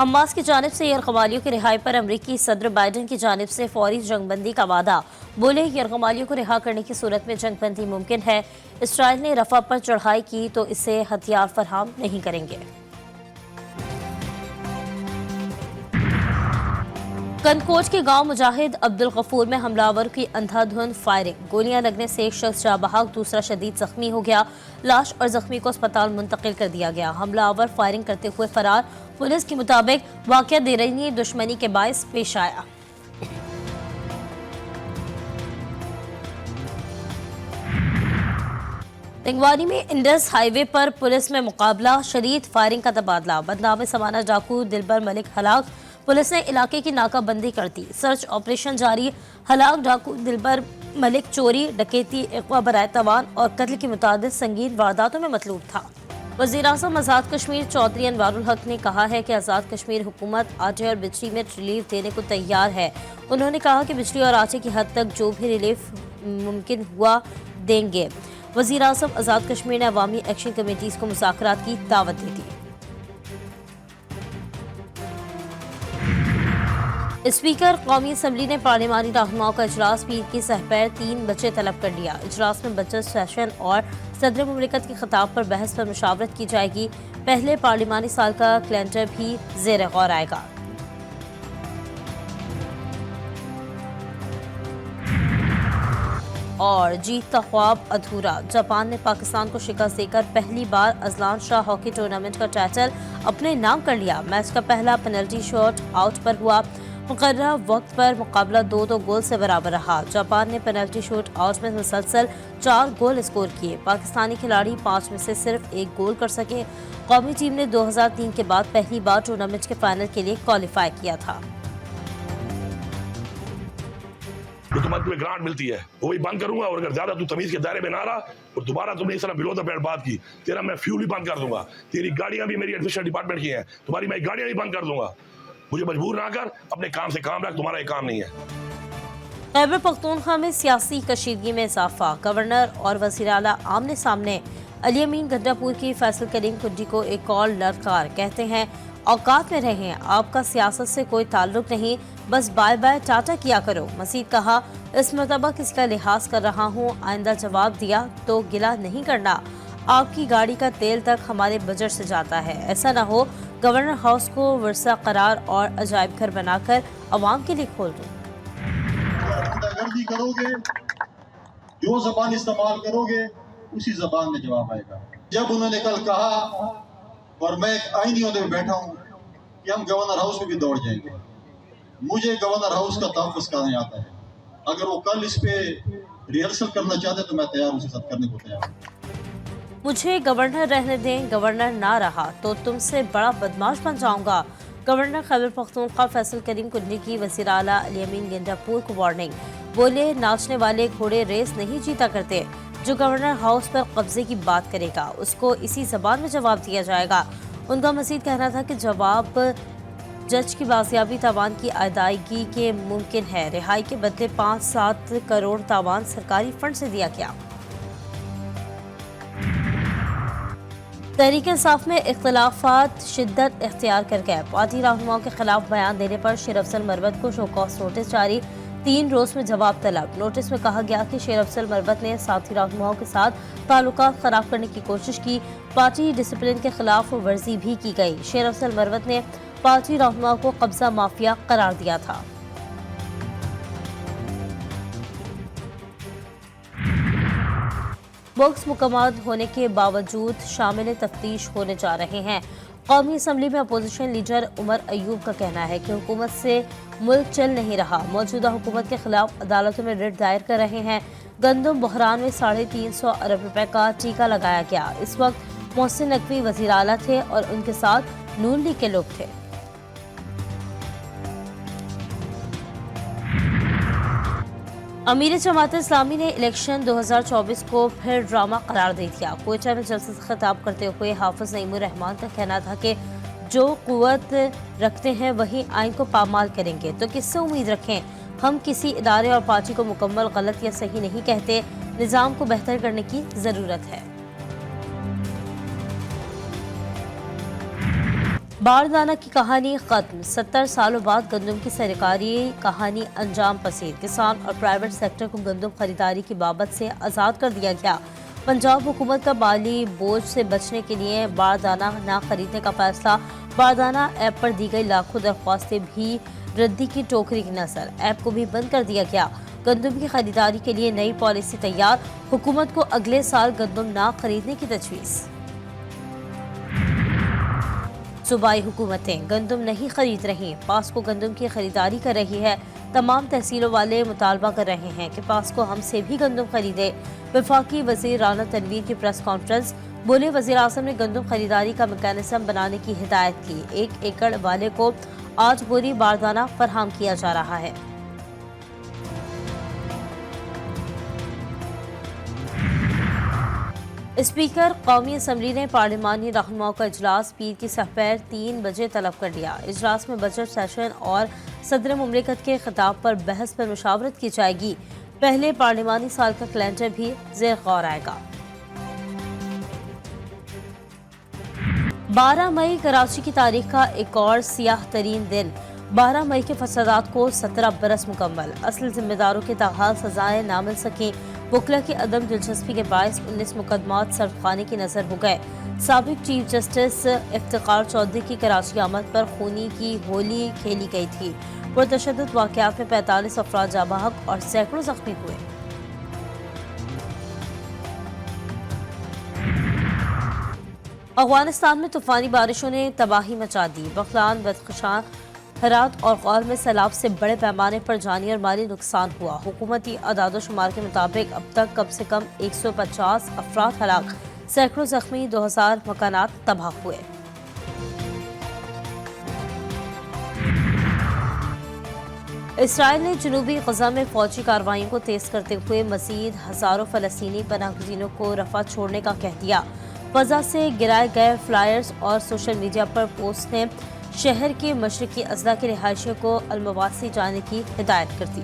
Hamas की जानिब से यरगमालियों की रिहाई पर अमरीकी सदर बाइडन की जानिब से फौरी जंगबंदी का वादा। बोले यरगमालियों को रिहा करने की सूरत में जंगबंदी मुमकिन है। इसराइल ने रफा पर चढ़ाई की तो इससे हथियार फराहम नहीं करेंगे। कनकोज के गांव मुजाहिद अब्दुल गफूर में हमलावर की अंधाधुंध फायरिंग। गोलियां लगने से एक शख्स जाँ बहक, दूसरा शदीद जख्मी हो गया। लाश और जख्मी को अस्पताल मुंतकिल कर दिया गया। हमलावर फायरिंग करते हुए फरार। पुलिस के मुताबिक वाक़या देरनी दुश्मनी के बायस पेश आया। टिंगवानी में इंडस हाईवे पर पुलिस में मुकाबला, शदीद फायरिंग का तबादला। बदनाम समाना डाकू दिलबर मलिक हलाक। पुलिस ने इलाके की नाकाबंदी कर दी। सर्च ऑपरेशन जारी। हलाक डाकू दिलबर मलिक चोरी, डकैती, अगवा बराए तवान और कत्ल की मुतादिद संगीन वारदातों में मतलूब था। वज़ीर-ए-आज़म आज़ाद कश्मीर चौधरी अनवारुल हक ने कहा है कि आज़ाद कश्मीर हुकूमत आटे और बिजली में रिलीफ देने को तैयार है। उन्होंने कहा कि बिजली और आटे की हद तक जो भी रिलीफ मुमकिन हुआ देंगे। वज़ीर-ए-आज़म आज़ाद कश्मीर ने अवामी एक्शन कमेटीज़ को मुज़ाकरात की दावत दी थी। स्पीकर कौमी असम्बली ने पार्लिमानी रहनुमाओं का इजलास पीर की सहपैर 3 बजे तलब कर लिया। इजलास में बजट सेशन और सदर मुमलिकत के खिताब पर बहस पर मुशावरत की जाएगी। पहले पार्लिमानी साल का कैलेंडर भी ज़ेर गौर आएगा। और जीत का ख्वाब अधूरा। जापान ने पाकिस्तान को शिकस्त देकर पहली बार अजलान शाह हॉकी टूर्नामेंट का टाइटल अपने नाम कर लिया। मैच का पहला पेनल्टी शॉट आउट पर हुआ। मुकर्रर वक्त पर मुकाबला 2-2 गोल से बराबर रहा। जापान ने पेनल्टी शूट आउट में मुसलसल 4 गोल स्कोर किए। पाकिस्तानी खिलाड़ी 5 में से सिर्फ 1 गोल कर सके। कौमी टीम ने 2003 के बाद पहली बार टूर्नामेंट के फाइनल के लिए क्वालिफाई किया था। जो तुम्हें ग्रांट मिलती है वो भी बंद करूंगा, और अगर ज्यादा तू तमीज के दायरे में ना रहा और दोबारा तुमने इस तरह बिलो द बेल्ट बात की, तेरा मैं फ्यूल भी बंद कर दूंगा। तेरी गाड़ियां भी मेरी एडमिनिस्ट्रेशन डिपार्टमेंट की हैं, तुम्हारी मैं गाड़ियां भी बंद कर दूंगा। मुझे मजबूर ना कर, अपने काम से काम रख, तुम्हारा ये काम नहीं है। खैबर पख्तूनख्वा में सियासी कशीदगी में इजाफा। गवर्नर और वज़ीर आला आमने सामने। अली अमीन गंडापुर की फैसल करीम कुड्डी को एक और ललकार। कहते हैं औकात में रहें, आपका सियासत से कोई ताल्लुक नहीं, बस बाय बाय टाटा किया करो। मजीद कहा, इस मरतबा किसी का लिहाज कर रहा हूँ, आइंदा जवाब दिया तो गिला नहीं करना। आपकी गाड़ी का तेल तक हमारे बजट से जाता है। ऐसा ना हो गवर्नर हाउस को वर्सा करार और अजायब घर बनाकर अवाम के लिए खोल दूं। गुंडागर्दी करोगे, जो जबान इस्तेमाल करोगे उसी जबान में जवाब आएगा। जब उन्होंने कल कहा, और मैं एक आईनी होते हुए बैठा हूँ, कि हम गवर्नर हाउस में भी दौड़ जाएंगे, मुझे गवर्नर हाउस का तहफ़्फ़ुज़ करने आता है। अगर वो कल इस पे रिहर्सल करना चाहते तो मैं तैयार, उसे साथ करने को तैयार हूँ। मुझे गवर्नर रहने दें, गवर्नर ना रहा तो तुमसे बड़ा बदमाश बन जाऊंगा। गवर्नर खैबर पख्तूनख्वा फैसल करीम कुड्डी की वज़ीर आला अली अमीन गंडापुर को वार्निंग। बोले, नाचने वाले घोड़े रेस नहीं जीता करते। जो गवर्नर हाउस पर कब्जे की बात करेगा उसको इसी जबान में जवाब दिया जाएगा। उनका मज़ीद कहना था कि जवाब जज की बाजियाबी तावान की अदायगी के मुमकिन है। रिहाई के बदले 5-7 करोड़ तावान सरकारी फंड से दिया गया। तहरीक इंसाफ में इख्तिलाफात शिद्दत इख्तियार कर गए। पार्टी रहनुमाओं के खिलाफ बयान देने पर शेर अफजल मरवत को शोकॉज नोटिस जारी। 3 रोज में जवाब तलब। नोटिस में कहा गया कि शेर अफजल मरवत ने साथी रहनुमाओं के साथ ताल्लुकात खराब करने की कोशिश की। पार्टी डिसिप्लिन के खिलाफ वर्जी भी की गई। शेर अफजल मरवत ने पार्टी रहनुमाओं को कब्जा माफिया करार दिया था। बॉक्स मुकम्मल होने के बावजूद शामिल तफ्तीश होने जा रहे हैं। कौमी असम्बली में अपोजिशन लीडर उमर अयूब का कहना है कि हुकूमत से मुल्क चल नहीं रहा। मौजूदा हुकूमत के खिलाफ अदालतों में रिट दायर कर रहे हैं। गंदम बहरान में 350 अरब रुपए का टीका लगाया गया। इस वक्त मोहसिन नकवी वज़ीर आला थे और उनके साथ नून लीग के लोग थे। अमीर जमात इस्लामी ने इलेक्शन 2024 को फिर ड्रामा करार दे दिया। कोयटा में जलसे से खिताब करते हुए हाफिज नईमुर रहमान का कहना था कि जो कुव्वत रखते हैं वही आइन को पामाल करेंगे, तो किससे उम्मीद रखें। ہم کسی ادارے اور پارٹی کو مکمل غلط یا صحیح نہیں کہتے، نظام کو بہتر کرنے کی ضرورت ہے۔ باردانہ کی کہانی ختم، 70 سالوں بعد گندم کی سرکاری کہانی انجام پذیر، کسان اور پرائیویٹ سیکٹر کو گندم خریداری کی بابت سے آزاد کر دیا گیا۔ پنجاب حکومت کا مالی بوجھ سے بچنے کے لیے باردانہ نہ خریدنے کا فیصلہ، باردانہ ایپ پر دی گئی لاکھوں درخواستیں بھی ردی کی ٹوکری کی نظر، ایپ کو بھی بند کر دیا گیا۔ گندم کی خریداری کے لیے نئی پالیسی تیار، حکومت کو اگلے سال گندم نہ خریدنے کی تجویز۔ صوبائی حکومتیں گندم نہیں خرید رہی، پاسکو گندم کی خریداری کر رہی ہے۔ تمام تحصیلوں والے مطالبہ کر رہے ہیں کہ پاسکو ہم سے بھی گندم خریدے۔ وفاقی وزیر رانا تنویر کی پریس کانفرنس، بولے وزیر اعظم نے گندم خریداری کا میکانزم بنانے کی ہدایت کی، 1 ایکڑ والے کو 8 بوری باردانہ فراہم کیا جا رہا ہے۔ اسپیکر قومی اسمبلی نے پارلیمانی رہنماؤں کا اجلاس پیر کی سحر 3 بجے طلب کر لیا۔ اجلاس میں بجٹ سیشن اور صدر مملکت کے خطاب پر بحث پر مشاورت کی جائے گی۔ پہلے پارلیمانی سال کا کیلنڈر بھی زیر غور آئے گا۔ 12 مئی کراچی کی تاریخ کا ایک اور سیاہ ترین دن، 12 مئی کے فسادات کو 17 برس مکمل، اصل ذمہ داروں کی تاحال سزائیں نہ مل سکیں، وکلا کی عدم دلچسپی کے باعث 19 مقدمات سرد خانے کی نظر ہو گئے۔ سابق چیف جسٹس افتخار چودھری کی کراچی آمد پر خونی کی ہولی کھیلی گئی تھی۔ پرتشدد واقعات میں 45 افراد جاں بحق اور سینکڑوں زخمی ہوئے۔ افغانستان میں طوفانی بارشوں نے تباہی مچا دی، بغلان، بدخشان، ہرات اور غور میں سیلاب سے بڑے پیمانے پر جانی اور مالی نقصان ہوا۔ حکومتی اعداد و شمار کے مطابق اب تک کم سے کم 150 افراد ہلاک، سینکڑوں زخمی، 2000 مکانات تباہ ہوئے۔ اسرائیل نے جنوبی غزہ میں فوجی کارروائیوں کو تیز کرتے ہوئے مزید ہزاروں فلسطینی پناہ گزینوں کو رفح چھوڑنے کا کہہ دیا۔ فضا سے گرائے گئے فلائرز اور سوشل میڈیا پر پوسٹ نے شہر کے مشرقی اضلاع کے رہائشیوں کو المواسی جانے کی ہدایت کر دی۔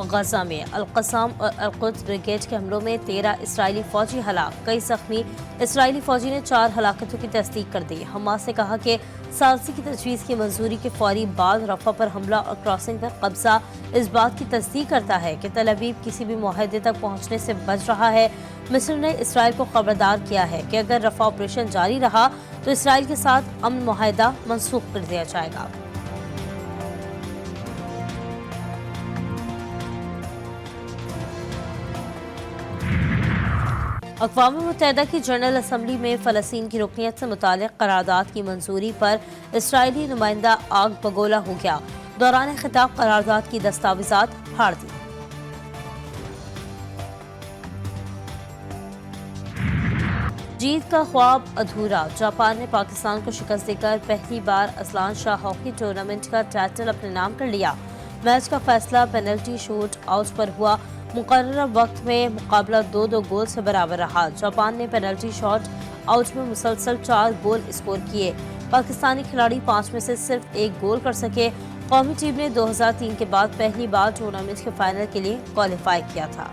غزہ میں القسام اور القدس بریگیڈ کے حملوں میں 13 اسرائیلی فوجی ہلاک، کئی زخمی۔ اسرائیلی فوجی نے 4 ہلاکتوں کی تصدیق کر دی۔ حماس نے کہا کہ ثالثی کی تجویز کی منظوری کے فوری بعد رفح پر حملہ اور کراسنگ پر قبضہ اس بات کی تصدیق کرتا ہے کہ تل ابیب کسی بھی معاہدے تک پہنچنے سے بچ رہا ہے۔ مصر نے اسرائیل کو خبردار کیا ہے کہ اگر رفح آپریشن جاری رہا تو اسرائیل کے ساتھ امن معاہدہ منسوخ کر دیا جائے گا۔ اقوام متحدہ کی جنرل اسمبلی میں فلسطین کی رکنیت سے متعلق قرارداد کی منظوری پر اسرائیلی نمائندہ آگ بگولا ہو گیا، دوران خطاب قرارداد کی دستاویزات پھاڑ دی۔ جیت کا خواب ادھورا، جاپان نے پاکستان کو شکست دے کر پہلی بار اذلان شاہ ہاکی ٹورنامنٹ کا ٹائٹل اپنے نام کر لیا۔ میچ کا فیصلہ پینلٹی شوٹ آؤٹ پر ہوا، مقررہ وقت میں مقابلہ 2-2 گول سے برابر رہا۔ جاپان نے پینلٹی شاٹ آؤٹ میں مسلسل 4 گول اسکور کیے، پاکستانی کھلاڑی 5 میں سے صرف 1 گول کر سکے۔ قومی ٹیم نے 2003 کے بعد پہلی بار ٹورنامنٹ کے فائنل کے لیے کوالیفائی کیا تھا۔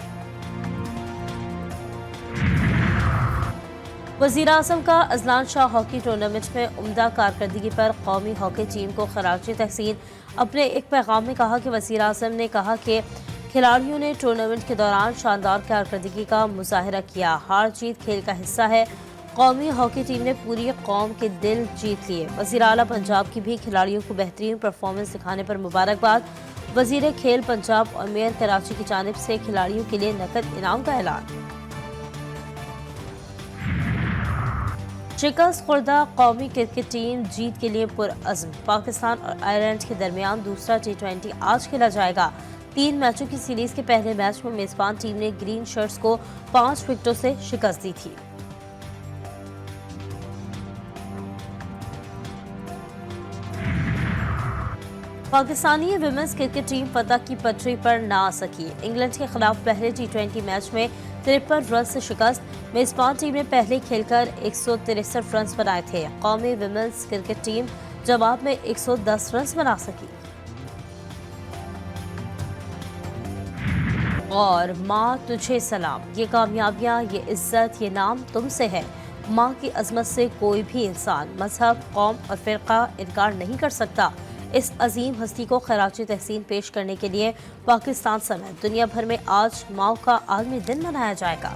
وزیر اعظم کا اذلان شاہ ہاکی ٹورنامنٹ میں عمدہ کارکردگی پر قومی ہاکی ٹیم کو خراج تحسین۔ اپنے ایک پیغام میں کہا کہ وزیر اعظم نے کہا کہ کھلاڑیوں نے ٹورنامنٹ کے دوران شاندار کارکردگی کا مظاہرہ کیا، ہار جیت کھیل کا حصہ ہے، قومی ہاکی ٹیم نے پوری قوم کے دل جیت لیے۔ وزیر اعلیٰ پنجاب کی بھی کھلاڑیوں کو بہترین پرفارمنس دکھانے پر مبارکباد۔ وزیر کھیل پنجاب اور میئر کراچی کی جانب سے کھلاڑیوں کے لیے نقد انعام کا اعلان۔ شکست خوردہ قومی کرکٹ ٹیم جیت کے لیے پرعزم، پاکستان اور آئرلینڈ کے درمیان دوسرا T20 آج کھیلا جائے گا۔ 3 میچوں کی سیریز کے پہلے میچ میں میزبان ٹیم نے گرین شرٹس کو 5 وکٹوں سے شکست دی تھی۔ پاکستانی ویمنز کرکٹ ٹیم فتح کی پٹری پر نہ آ سکی، انگلینڈ کے خلاف پہلے T20 میچ میں 53 رن سے شکست۔ میزبان ٹیم نے پہلے کھیل کر 163 رنز بنائے تھے۔ قومی ویمنز کرکٹ ٹیم जवाब में 110 रन बना सकी। और माँ तुझे सलाम, ये कामयाबियाँ, ये इज्जत, ये नाम तुमसे है। माँ की अजमत से कोई भी इंसान, मजहब, कौम और फ़िरका इनकार नहीं कर सकता। इस अजीम हस्ती को खराज तहसीन पेश करने के लिए पाकिस्तान समेत दुनिया भर में आज माँ का आलमी दिन मनाया जाएगा।